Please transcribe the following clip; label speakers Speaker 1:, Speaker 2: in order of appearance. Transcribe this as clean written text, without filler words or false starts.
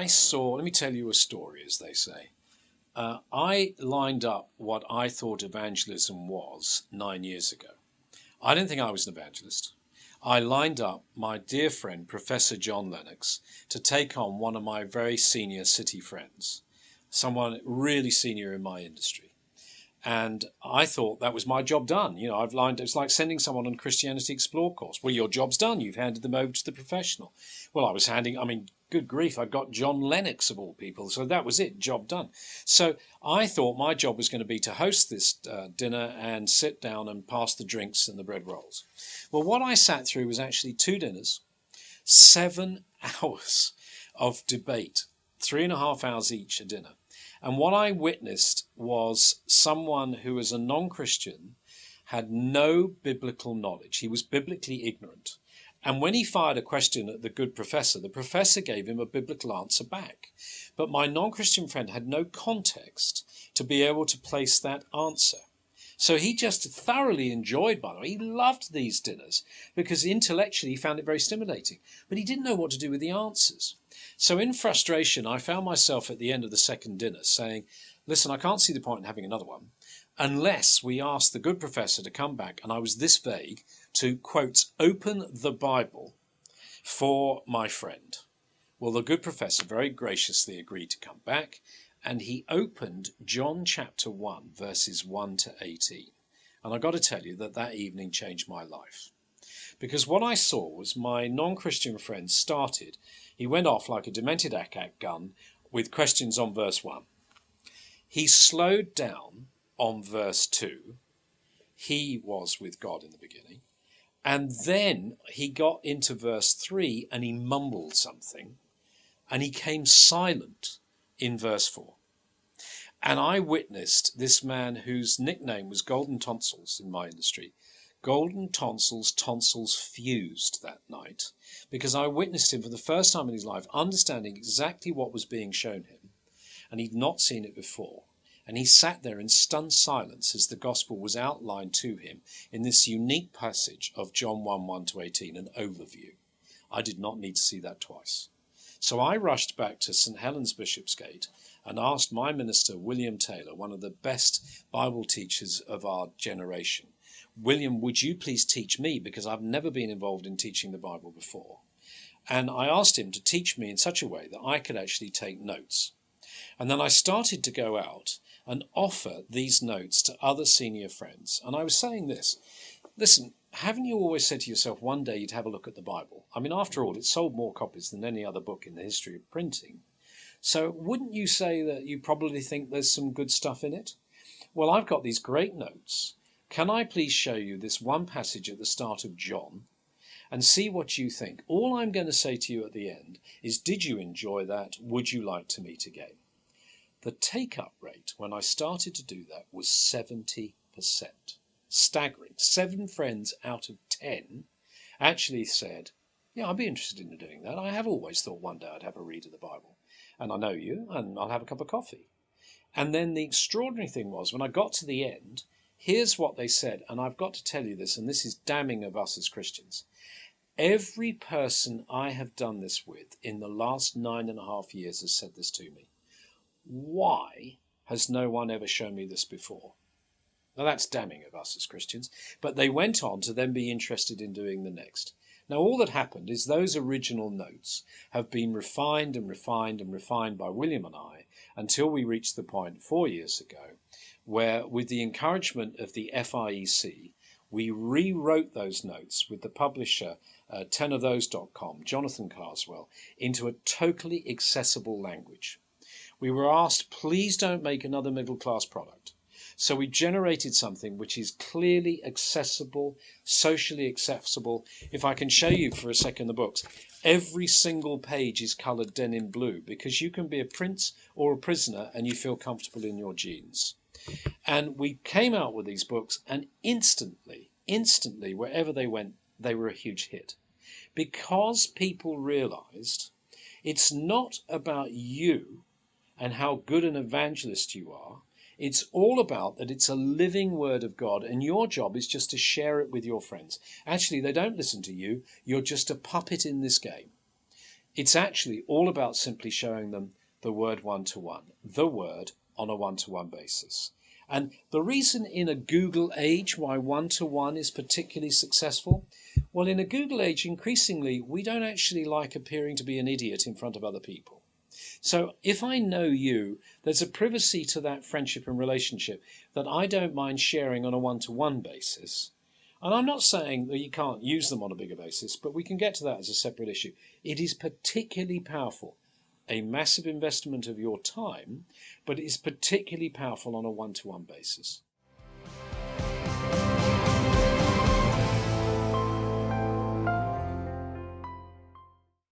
Speaker 1: let me tell you a story, as they say. I lined up what I thought evangelism was 9 years ago. I didn't think I was an evangelist. I lined up my dear friend, Professor John Lennox, to take on one of my very senior city friends, someone really senior in my industry. And I thought that was my job done. You know, it's like sending someone on a Christianity Explore course. Well, your job's done. You've handed them over to the professional. Well, good grief, I got John Lennox of all people. So that was it, job done. So I thought my job was going to be to host this dinner and sit down and pass the drinks and the bread rolls. Well, what I sat through was actually 2 dinners, 7 hours of debate, 3.5 hours each a dinner. And what I witnessed was someone who was a non-Christian, had no biblical knowledge. He was biblically ignorant. And when he fired a question at the professor gave him a biblical answer back. But my non-Christian friend had no context to be able to place that answer. So he just thoroughly enjoyed, by the way, he loved these dinners because intellectually he found it very stimulating. But he didn't know what to do with the answers. So in frustration, I found myself at the end of the second dinner saying, listen, I can't see the point in having another one unless we ask the good professor to come back, and I was this vague, to, quote, open the Bible for my friend. Well, the good professor very graciously agreed to come back, and he opened John chapter 1, verses 1 to 18. And I've got to tell you that evening changed my life. Because what I saw was my non-Christian friend he went off like a demented ACAC gun with questions on verse 1. He slowed down on verse 2. He was with God in the beginning. And then he got into verse 3 and he mumbled something. And he came silent in verse 4. And I witnessed this man whose nickname was Golden Tonsils in my industry. Golden tonsils fused that night, because I witnessed him for the first time in his life understanding exactly what was being shown him, and he'd not seen it before. And he sat there in stunned silence as the gospel was outlined to him in this unique passage of John 1, 1 to 18, an overview. I did not need to see that twice. So I rushed back to St. Helens Bishopsgate and asked my minister, William Taylor, one of the best Bible teachers of our generation, William, would you please teach me, because I've never been involved in teaching the Bible before. And I asked him to teach me in such a way that I could actually take notes. And then I started to go out and offer these notes to other senior friends. And I was saying this, listen, haven't you always said to yourself one day you'd have a look at the Bible? I mean, after all, it sold more copies than any other book in the history of printing. So wouldn't you say that you probably think there's some good stuff in it? Well, I've got these great notes. Can I please show you this one passage at the start of John and see what you think? All I'm going to say to you at the end is, did you enjoy that? Would you like to meet again? The take-up rate when I started to do that was 70%. Staggering. 7 friends out of 10 actually said, yeah, I'd be interested in doing that. I have always thought one day I'd have a read of the Bible. And I know you, and I'll have a cup of coffee. And then the extraordinary thing was, when I got to the end, here's what they said, and I've got to tell you this, and this is damning of us as Christians. Every person I have done this with in the last 9.5 years has said this to me. Why has no one ever shown me this before? Now that's damning of us as Christians, but they went on to then be interested in doing the next. Now all that happened is those original notes have been refined and refined and refined by William and I until we reached the point 4 years ago where, with the encouragement of the FIEC, we rewrote those notes with the publisher 10ofthose.com, Jonathan Carswell, into a totally accessible language. We were asked, please don't make another middle-class product. So we generated something which is clearly accessible, socially accessible. If I can show you for a second the books, every single page is coloured denim blue because you can be a prince or a prisoner and you feel comfortable in your jeans. And we came out with these books, and instantly, wherever they went, they were a huge hit. Because people realised it's not about you and how good an evangelist you are. It's all about that it's a living word of God, and your job is just to share it with your friends. Actually, they don't listen to you. You're just a puppet in this game. It's actually all about simply showing them the word one-to-one, the word on a one-to-one basis. And the reason in a Google age why one-to-one is particularly successful, well, in a Google age, increasingly, we don't actually like appearing to be an idiot in front of other people. So if I know you, there's a privacy to that friendship and relationship that I don't mind sharing on a one-to-one basis. And I'm not saying that you can't use them on a bigger basis, but we can get to that as a separate issue. It is particularly powerful, a massive investment of your time, but it is particularly powerful on a one-to-one basis.